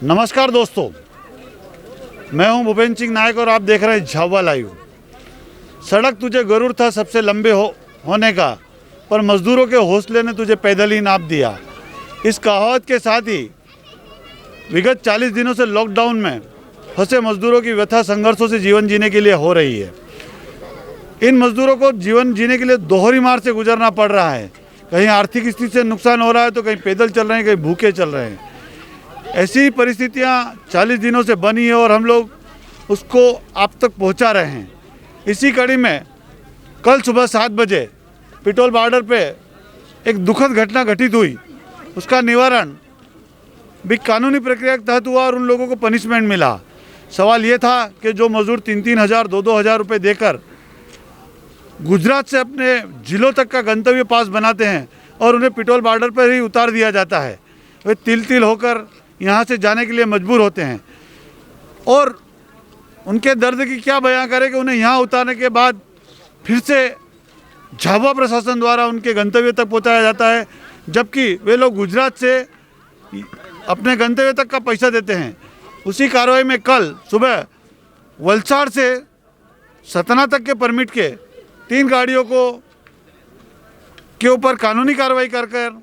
नमस्कार दोस्तों, मैं हूं भूपेंद्र सिंह नायक और आप देख रहे हैं झाबुआ लाइव। सड़क तुझे गरुड़ था सबसे लंबे होने का, पर मजदूरों के हौसले ने तुझे पैदल ही नाप दिया। इस कहावत के साथ ही विगत 40 दिनों से लॉकडाउन में फंसे मजदूरों की व्यथा संघर्षों से जीवन जीने के लिए हो रही है। इन मजदूरों को जीवन जीने के लिए दोहरी मार से गुजरना पड़ रहा है। कहीं आर्थिक स्थिति से नुकसान हो रहा है तो कहीं पैदल चल रहे हैं, कहीं भूखे चल रहे हैं। ऐसी ही परिस्थितियाँ 40 दिनों से बनी है और हम लोग उसको आप तक पहुंचा रहे हैं। इसी कड़ी में कल सुबह 7 बजे पिटोल बॉर्डर पे एक दुखद घटना घटित हुई। उसका निवारण भी कानूनी प्रक्रिया के तहत हुआ और उन लोगों को पनिशमेंट मिला। सवाल ये था कि जो मजदूर 3-3 हज़ार 2-2 हज़ार रुपये देकर गुजरात से अपने जिलों तक का गंतव्य पास बनाते हैं और उन्हें पिटोल बॉर्डर पर ही उतार दिया जाता है, वे तिल तिल होकर यहाँ से जाने के लिए मजबूर होते हैं। और उनके दर्द की क्या बयां करें कि उन्हें यहाँ उतारने के बाद फिर से झाबुआ प्रशासन द्वारा उनके गंतव्य तक पहुँचाया जाता है, जबकि वे लोग गुजरात से अपने गंतव्य तक का पैसा देते हैं। उसी कार्रवाई में कल सुबह वलसाड़ से सतना तक के परमिट के 3 गाड़ियों के ऊपर कानूनी कार्रवाई कर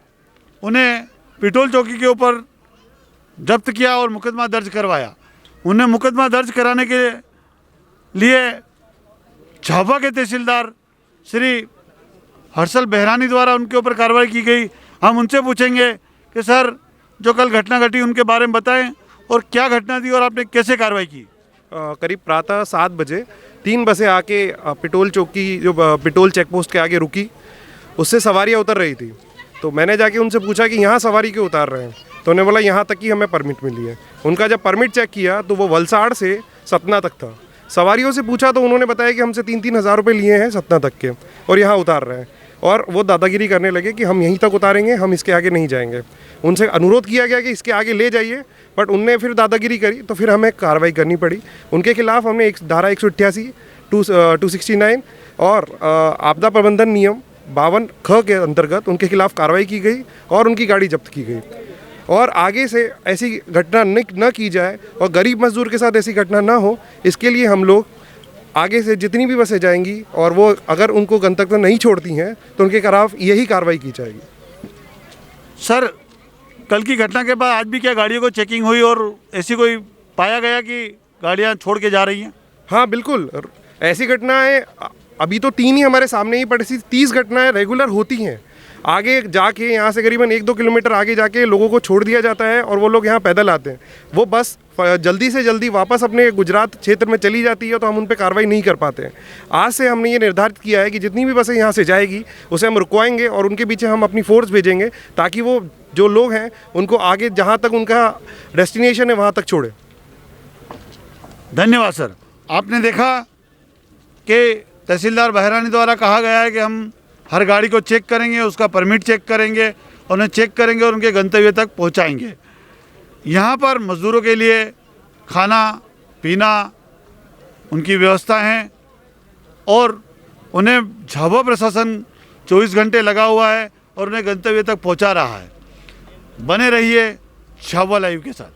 उन्हें पिटोल चौकी के ऊपर जब्त किया और मुकदमा दर्ज करवाया। उन्हें मुकदमा दर्ज कराने के लिए झाबुआ के तहसीलदार श्री हर्षल बहरानी द्वारा उनके ऊपर कार्रवाई की गई। हम उनसे पूछेंगे कि सर, जो कल घटना घटी उनके बारे में बताएं और क्या घटना थी और आपने कैसे कार्रवाई की। करीब प्रातः 7 बजे 3 बसें आके पिटोल चौकी जो पिटोल चेक पोस्ट के आगे रुकी। उससे सवारियाँ उतर रही थी, तो मैंने जाके उनसे पूछा कि यहाँ सवारी क्यों उतार रहे हैं, तो उन्होंने बोला यहाँ तक की हमें परमिट मिली है। उनका जब परमिट चेक किया तो वो वलसाड़ से सतना तक था। सवारियों से पूछा तो उन्होंने बताया कि हमसे 3-3 हज़ार रुपये लिए हैं सतना तक के और यहाँ उतार रहे हैं, और वो दादागिरी करने लगे कि हम यहीं तक उतारेंगे, हम इसके आगे नहीं जाएंगे। उनसे अनुरोध किया गया कि इसके आगे ले जाइए, बट उनने फिर दादागिरी करी, तो फिर हमें कार्रवाई करनी पड़ी। उनके खिलाफ हमने धारा 188, 269 और आपदा प्रबंधन नियम 52 ख के अंतर्गत उनके खिलाफ कार्रवाई की गई और उनकी गाड़ी जब्त की गई। और आगे से ऐसी घटना न की जाए और गरीब मजदूर के साथ ऐसी घटना ना हो, इसके लिए हम लोग आगे से जितनी भी बसें जाएंगी और वो अगर उनको गंतव्य नहीं छोड़ती हैं तो उनके खिलाफ यही कार्रवाई की जाएगी। सर, कल की घटना के बाद आज भी क्या गाड़ियों को चेकिंग हुई और ऐसी कोई पाया गया कि गाड़ियां छोड़ के जा रही हैं? हाँ बिल्कुल, ऐसी घटनाएं अभी तो 3 ही हमारे सामने ही पड़ी थी। 30 घटनाएं रेगुलर होती हैं। आगे जाके यहाँ से करीबन 1-2 किलोमीटर आगे जाके लोगों को छोड़ दिया जाता है और वो लोग यहाँ पैदल आते हैं। वो बस जल्दी से जल्दी वापस अपने गुजरात क्षेत्र में चली जाती है, तो हम उन पर कार्रवाई नहीं कर पाते हैं। आज से हमने ये निर्धारित किया है कि जितनी भी बसें यहाँ से जाएगी उसे हम रुकवाएंगे और उनके पीछे हम अपनी फोर्स भेजेंगे, ताकि वो जो लोग हैं उनको आगे जहाँ तक उनका डेस्टिनेशन है वहाँ तक छोड़े। धन्यवाद सर। आपने देखा कि तहसीलदार बहरानी द्वारा कहा गया है कि हम हर गाड़ी को चेक करेंगे, उसका परमिट चेक करेंगे, उन्हें चेक करेंगे और उनके गंतव्य तक पहुंचाएंगे। यहाँ पर मज़दूरों के लिए खाना पीना उनकी व्यवस्था है और उन्हें झाबुआ प्रशासन 24 घंटे लगा हुआ है और उन्हें गंतव्य तक पहुंचा रहा है। बने रहिए झाबुआ लाइव के साथ।